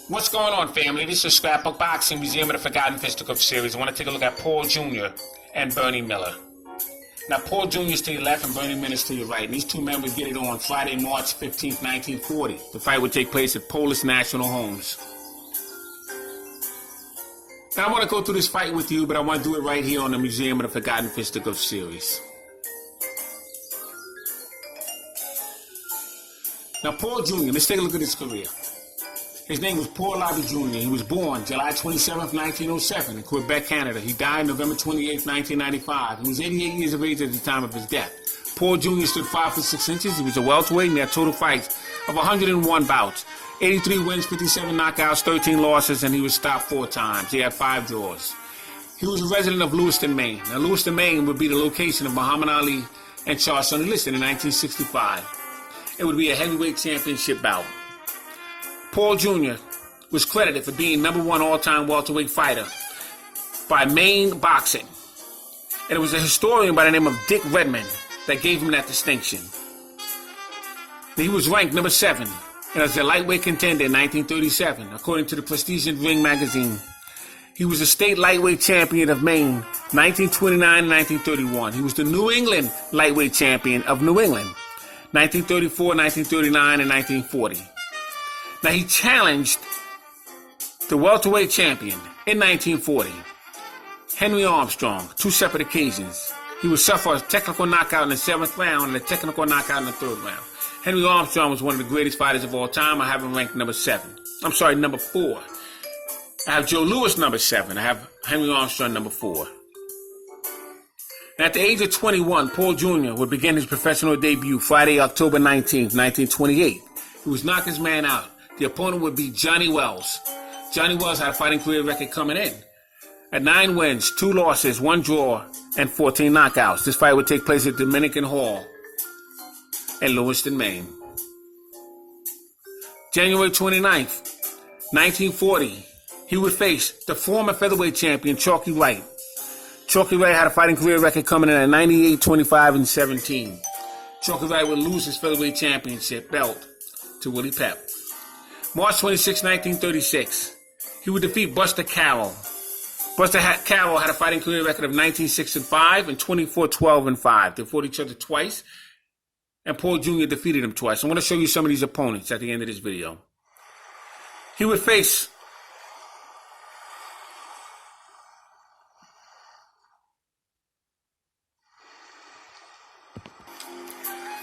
What's going on, family? This is Scrapbook Boxing Museum of the Forgotten Fisticuffs series. I want to take a look at Paul Jr. and Bernie Miller. Now, Paul Jr. is to your left and Bernie Miller is to your right. And these two men would get it on Friday, March 15th, 1940. The fight would take place at Polish National Homes. Now, I want to go through this fight with you, but I want to do it right here on the Museum of the Forgotten Fisticuffs series. Now, Paul Jr., let's take a look at his career. His name was Paul Labby Jr. He was born July 27, 1907 in Quebec, Canada. He died November 28, 1995. He was 88 years of age at the time of his death. Paul Jr. stood 5 foot 6 inches. He was a welterweight and had total fights of 101 bouts. 83 wins, 57 knockouts, 13 losses, and he was stopped 4 times. He had 5 draws. He was a resident of Lewiston, Maine. Now, Lewiston, Maine would be the location of Muhammad Ali and Charles Sonny Liston in 1965. It would be a heavyweight championship bout. Paul Jr. was credited for being #1 all-time welterweight fighter by Maine Boxing. And it was a historian by the name of Dick Redmond that gave him that distinction. He was ranked number 7 and as a lightweight contender in 1937, according to the prestigious Ring magazine. He was a state lightweight champion of Maine, 1929 and 1931. He was the New England lightweight champion of New England, 1934, 1939, and 1940. Now, he challenged the welterweight champion in 1940, Henry Armstrong, 2 separate occasions. He would suffer a technical knockout in the 7th round and a technical knockout in the 3rd round. Henry Armstrong was one of the greatest fighters of all time. I have him ranked number 4. I have Joe Louis number 7. I have Henry Armstrong number 4. And at the age of 21, Paul Jr. would begin his professional debut Friday, October 19th, 1928. He was knock his man out. The opponent would be Johnny Wells. Johnny Wells had a fighting career record coming in at 9 wins, 2 losses, 1 draw, and 14 knockouts. This fight would take place at Dominican Hall in Lewiston, Maine. January 29th, 1940, he would face the former featherweight champion, Chalky Wright. Chalky Wright had a fighting career record coming in at 98, 25, and 17. Chalky Wright would lose his featherweight championship belt to Willie Pep. March 26, 1936, he would defeat Buster Carroll. Buster Carroll had a fighting career record of 19-6-5 and 24-12-5. They fought each other twice, and Paul Jr. defeated him twice. I'm going to show you some of these opponents at the end of this video. He would face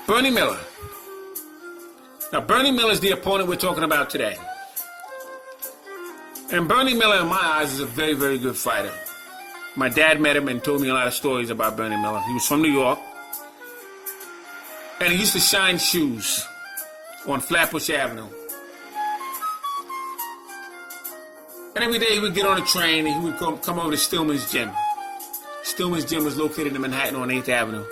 Bernie Miller. Now, Bernie Miller is the opponent we're talking about today. And Bernie Miller, in my eyes, is a very, very good fighter. My dad met him and told me a lot of stories about Bernie Miller. He was from New York. And he used to shine shoes on Flatbush Avenue. And every day he would get on a train and he would come over to Stillman's Gym. Stillman's Gym was located in Manhattan on 8th Avenue.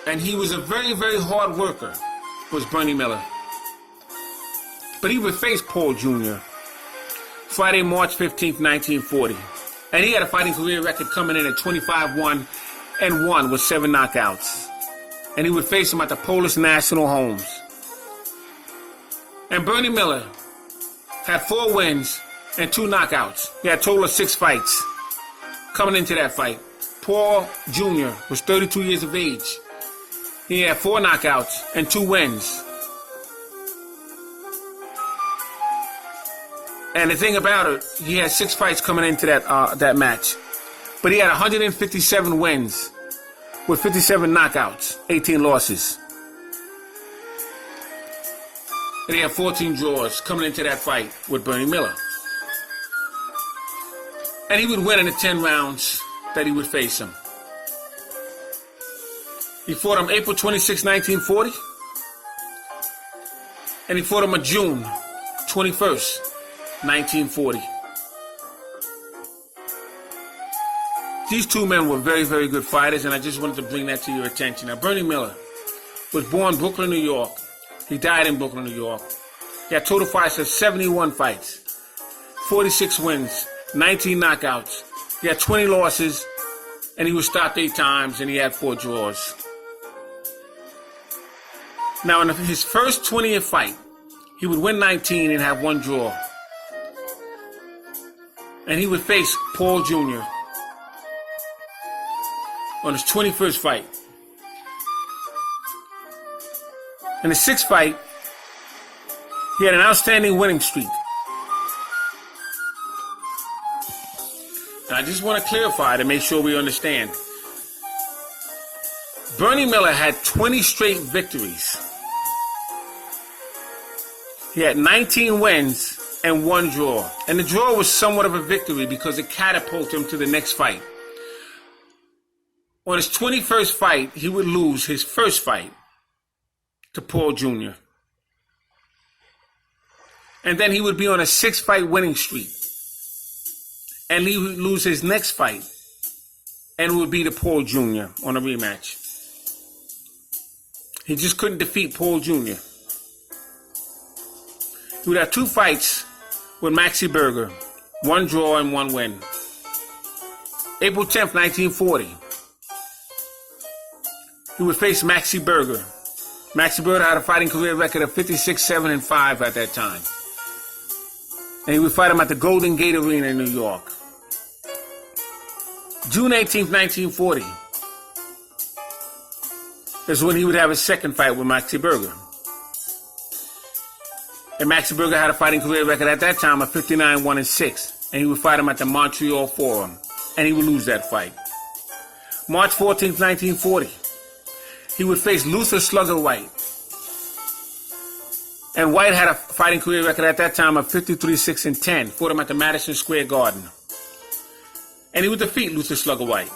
And he was a very, very hard worker, was Bernie Miller. But he would face Paul Jr. Friday, March 15th, 1940. And he had a fighting career record coming in at 25-1-1 with 7 knockouts. And he would face him at the Polish National Homes. And Bernie Miller had 4 wins and 2 knockouts. He had a total of 6 fights coming into that fight. Paul Jr. was 32 years of age. He had 4 knockouts and 2 wins. And the thing about it, he had 6 fights coming into that match. But he had 157 wins with 57 knockouts, 18 losses. And he had 14 draws coming into that fight with Bernie Miller. And he would win in the 10 rounds that he would face him. He fought him April 26, 1940. And he fought him on June 21st, 1940. These two men were very, very good fighters, and I just wanted to bring that to your attention. Now, Bernie Miller was born in Brooklyn, New York. He died in Brooklyn, New York. He had total fights of 71 fights, 46 wins, 19 knockouts. He had 20 losses, and he was stopped 8 times, and he had 4 draws. Now, in his first 20th fight, he would win 19 and have one draw. And he would face Paul Jr. on his 21st fight. In the 6th fight, he had an outstanding winning streak. Now, I just want to clarify to make sure we understand. Bernie Miller had 20 straight victories. He had 19 wins and one draw. And the draw was somewhat of a victory because it catapulted him to the next fight. On his 21st fight, he would lose his first fight to Paul Jr. And then he would be on a 6-fight winning streak. And he would lose his next fight and would be to Paul Jr. on a rematch. He just couldn't defeat Paul Jr. He would have 2 fights with Maxie Berger, 1 draw and 1 win. April 10th, 1940, he would face Maxie Berger. Maxie Berger had a fighting career record of 56-7-5 at that time. And he would fight him at the Golden Gate Arena in New York. June 18th, 1940, is when he would have his second fight with Maxie Berger. And Maxie Berger had a fighting career record at that time of 59-1-6. And he would fight him at the Montreal Forum. And he would lose that fight. March 14th, 1940, he would face Luther Slugger White. And White had a fighting career record at that time of 53-6-10. Fought him at the Madison Square Garden. And he would defeat Luther Slugger White.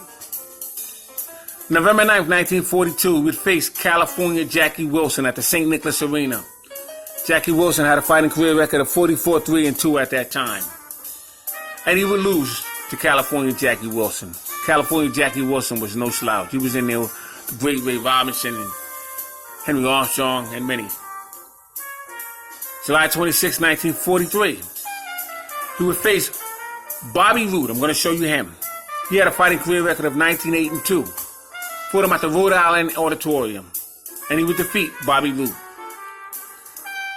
November 9th, 1942, he would face California Jackie Wilson at the St. Nicholas Arena. Jackie Wilson had a fighting career record of 44-3-2 at that time. And he would lose to California Jackie Wilson. California Jackie Wilson was no slouch. He was in there with the great Ray Robinson and Henry Armstrong and many. July 26, 1943, he would face Bobby Roode. I'm going to show you him. He had a fighting career record of 19-8-2. Fought him at the Rhode Island Auditorium. And he would defeat Bobby Roode.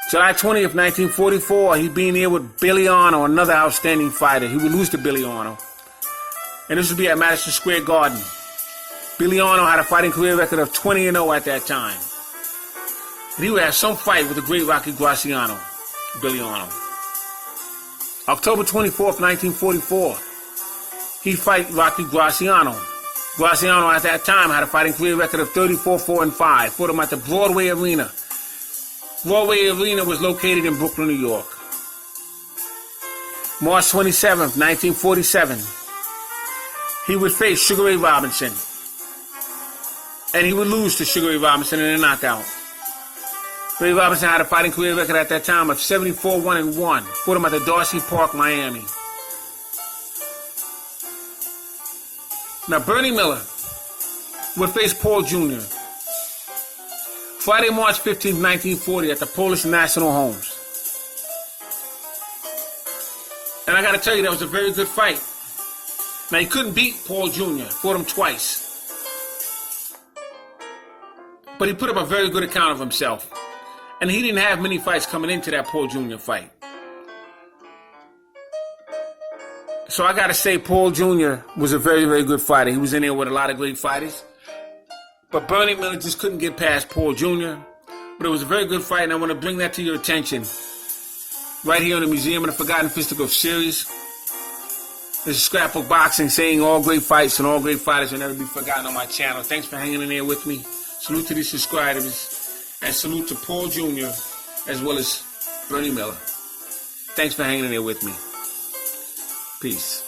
July 20th, 1944, he'd be in there with Billy Arno, another outstanding fighter. He would lose to Billy Arno. And this would be at Madison Square Garden. Billy Arno had a fighting career record of 20-0 at that time. And he would have some fight with the great Rocky Graziano, Billy Arno. October 24th, 1944, he'd fight Rocky Graziano. Graziano at that time had a fighting career record of 34-4-5. Fought him at the Broadway Arena. Broadway Arena was located in Brooklyn, New York. March 27th, 1947, he would face Sugar Ray Robinson. And he would lose to Sugar Ray Robinson in a knockout. Ray Robinson had a fighting career record at that time of 74-1-1. Fought him at the Darcy Park, Miami. Now, Bernie Miller would face Paul Jr. Friday, March 15, 1940, at the Polish National Homes. And I got to tell you, that was a very good fight. Now, he couldn't beat Paul Jr. Fought him twice. But he put up a very good account of himself. And he didn't have many fights coming into that Paul Jr. fight. So I got to say, Paul Jr. was a very, very good fighter. He was in there with a lot of great fighters. But Bernie Miller just couldn't get past Paul Jr. But it was a very good fight, and I want to bring that to your attention. Right here on the Museum of the Forgotten Fisticuffs series. This is Scrapbook Boxing, saying all great fights and all great fighters will never be forgotten on my channel. Thanks for hanging in there with me. Salute to the subscribers. And salute to Paul Jr. as well as Bernie Miller. Thanks for hanging in there with me. Peace.